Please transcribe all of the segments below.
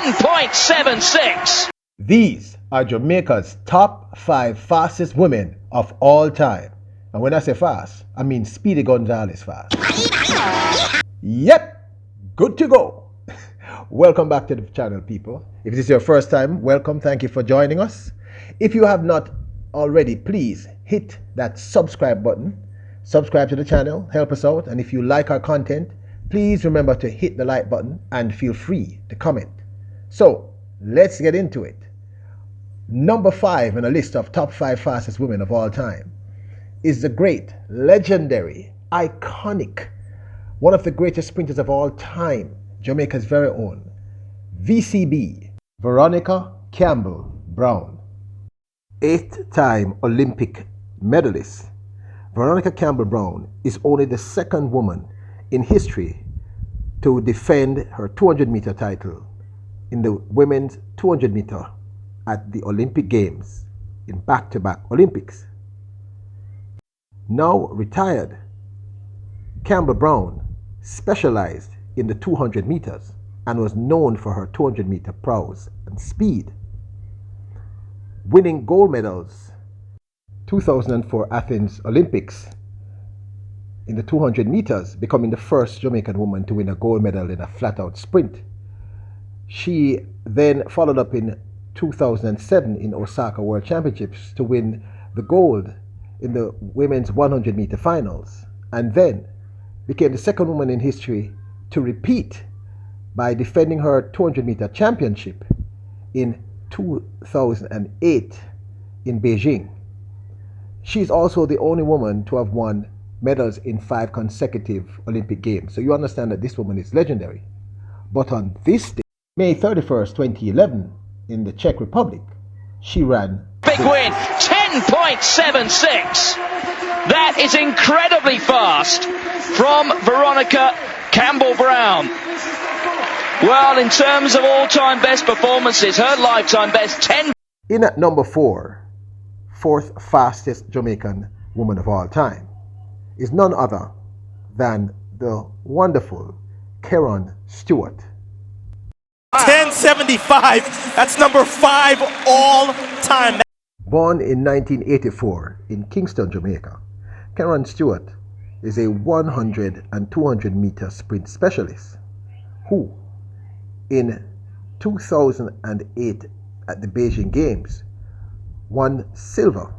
10.76. These are Jamaica's top 5 fastest women of all time. And when I say fast, I mean Speedy Gonzales fast. Yep, good to go. Welcome back to the channel, people. If this is your first time, welcome. Thank you for joining us. If you have not already, please hit that subscribe button. Subscribe to the channel, help us out. And if you like our content, please remember to hit the like button and feel free to comment. So let's get into it. Number 5 in a list of top 5 fastest women of all time is the great, legendary, iconic, one of the greatest sprinters of all time, Jamaica's very own, VCB, Veronica Campbell Brown. 8-time Olympic medalist, Veronica Campbell Brown is only the second woman in history to defend her 200-meter title in the women's 200-meter at the Olympic Games in back-to-back Olympics. Now retired, Campbell Brown specialized in the 200 meters and was known for her 200-meter prowess and speed, winning gold medals 2004 Athens Olympics in the 200 meters, becoming the first Jamaican woman to win a gold medal in a flat-out sprint. She then followed up in 2007 in Osaka World Championships to win the gold in the women's 100-meter finals, and then became the second woman in history to repeat by defending her 200-meter championship in 2008 in Beijing. She's also the only woman to have won medals in 5 consecutive Olympic Games. So you understand that this woman is legendary. But on this day, May 31st, 2011, in the Czech Republic, she ran Big win, 10.76. That is incredibly fast from Veronica Campbell Brown. Well, in terms of all-time best performances, her lifetime best 10. In at number 4, fourth fastest Jamaican woman of all time, is none other than the wonderful Stewart. 10.75, that's number 5 all time. Born in 1984 in Kingston, Jamaica, Stewart is a 100 and 200 meter sprint specialist who, in 2008 at the Beijing Games, won silver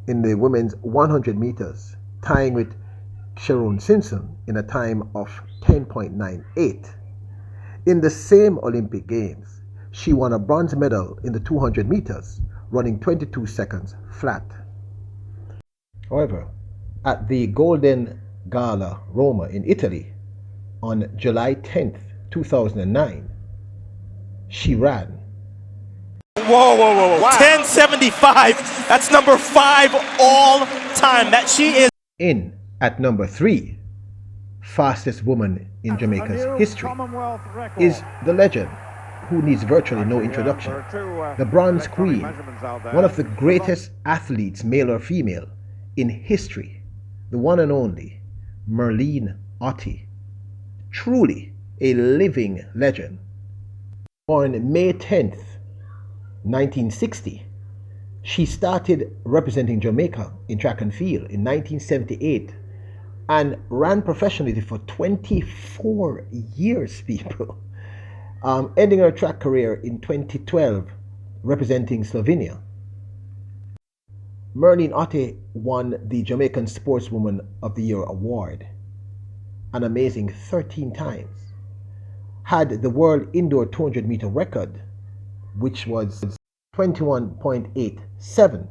in the women's 100 meters, tying with Sharon Simpson in a time of 10.98. In the same Olympic Games, she won a bronze medal in the 200 meters, running 22 seconds flat. However, at the Golden Gala Roma in Italy on July 10th, 2009, she ran. Whoa. Wow. 10.75, that's number 5 all time. That she is. In at number 3, fastest woman in Jamaica's history, is the legend who needs virtually no introduction, the Bronze Queen, one of the greatest athletes, male or female, in history, the one and only Marlene Ottey. Truly a living legend. On May 10th, 1960, she started representing Jamaica in track and field in 1978 and ran professionally for 24 years, people, ending her track career in 2012 representing Slovenia. Marlene Ottey won the Jamaican Sportswoman of the Year award an amazing 13 times, had the world indoor 200 meter record, which was 21.87,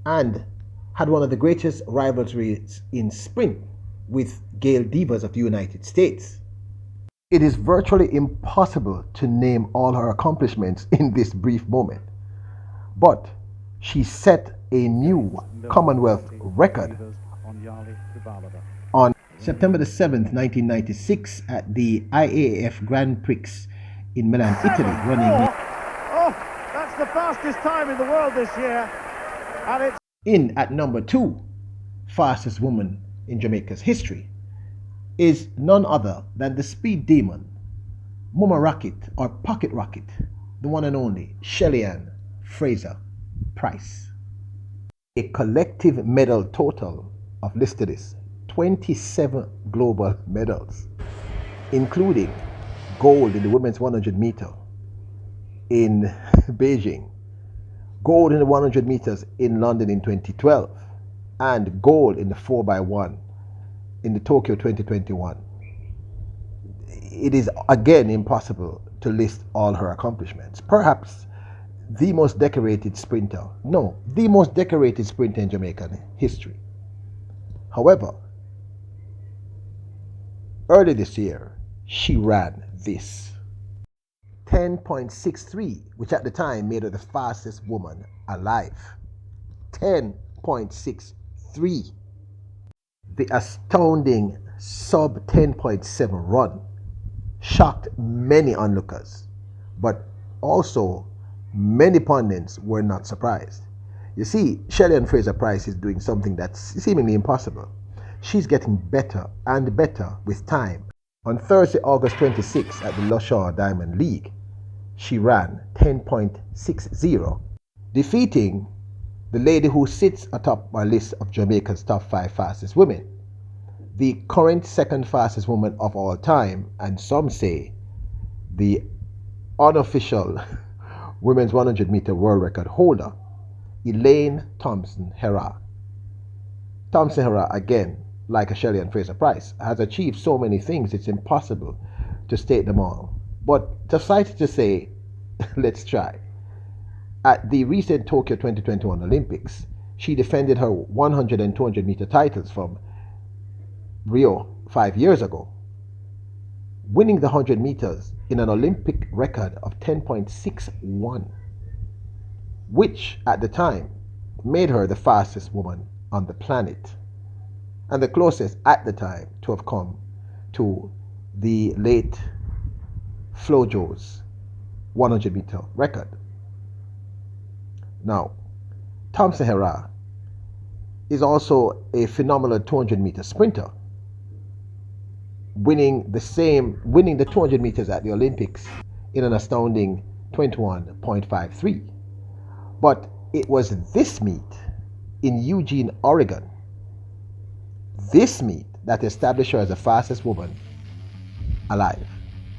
and had one of the greatest rivalries in sprint with Gail Divas of the United States. It is virtually impossible to name all her accomplishments in this brief moment, but she set a new Commonwealth record on September the 7th, 1996 at the IAAF Grand Prix in Milan, Italy, running. That's the fastest time in the world this year. And it's in at number 2, fastest woman in Jamaica's history, is none other than the speed demon, Mama Rocket or Pocket Rocket, the one and only Shelly FraserPrice. A collective medal total of, list this, 27 global medals, including gold in the women's 100 meter in Beijing, gold in the 100 meters in London in 2012, and gold in the 4x1 in the Tokyo 2021. It is again impossible to list all her accomplishments. Perhaps the most decorated sprinter in Jamaican history. However, early this year, she ran this 10.63, which at the time made her the fastest woman alive. 10.63. The astounding sub 10.7 run shocked many onlookers, but also many pundits were not surprised. You see, Shelly FraserPrice is doing something that's seemingly impossible. She's getting better and better with time. On Thursday, August 26th at the Lushaw Diamond League, she ran 10.60, defeating the lady who sits atop my list of Jamaica's top 5 fastest women, the current second fastest woman of all time, and some say the unofficial women's 100 meter world record holder, Elaine Thompson-Herah. Thompson-Herah, again, like a Shelly FraserPrice, has achieved so many things it's impossible to state them all. But suffice to say, let's try. At the recent Tokyo 2021 Olympics, she defended her 100 and 200 meter titles from Rio 5 years ago, winning the 100 meters in an Olympic record of 10.61, which at the time made her the fastest woman on the planet, and the closest at the time to have come to the late Flojo's 100 meter record. Now, Thompson-Herah is also a phenomenal 200 meter sprinter, winning the 200 meters at the Olympics in an astounding 21.53. But it was this meet in Eugene, Oregon, this meet that established her as the fastest woman alive,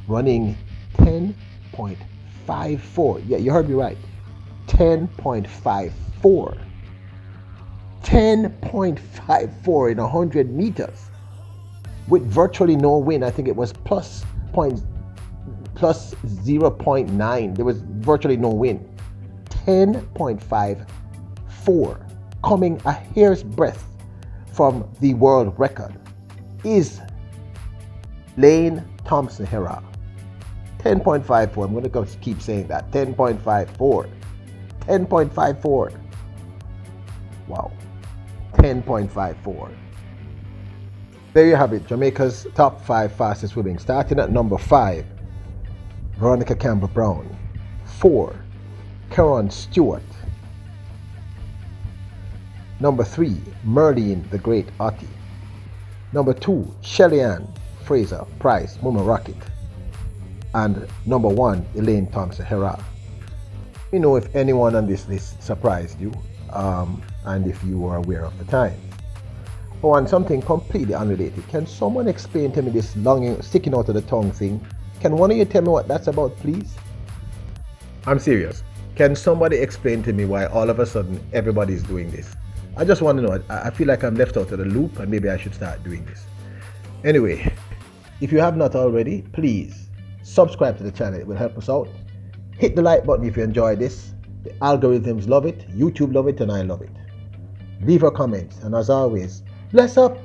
running 10.54. Yeah, you heard me right. 10.54. 10.54 in 100 meters with virtually no win. I think it was plus 0.9. There was virtually no win. 10.54, coming a hair's breadth from the world record, is Elaine Thompson-Herah. 10.54. I'm going to keep saying that. 10.54. 10.54. Wow. 10.54. There you have it. Jamaica's top 5 fastest women. Starting at number 5, Veronica Campbell Brown. 4, Stewart. Number 3, Marlene the Great Ottey. Number 2, Shelly FraserPrice, Mama Rocket. And number 1, Elaine Thompson-Herah. Let me know if anyone on this list surprised you, and if you were aware of the time. Oh, and something completely unrelated. Can someone explain to me this sticking out of the tongue thing? Can one of you tell me what that's about, please? I'm serious. Can somebody explain to me why all of a sudden everybody's doing this? I just want to know. I feel like I'm left out of the loop, and maybe I should start doing this. Anyway, if you have not already, please subscribe to the channel. It will help us out. Hit the like button if you enjoy this. The algorithms love it, YouTube love it, and I love it. Leave your comments, and as always, bless up.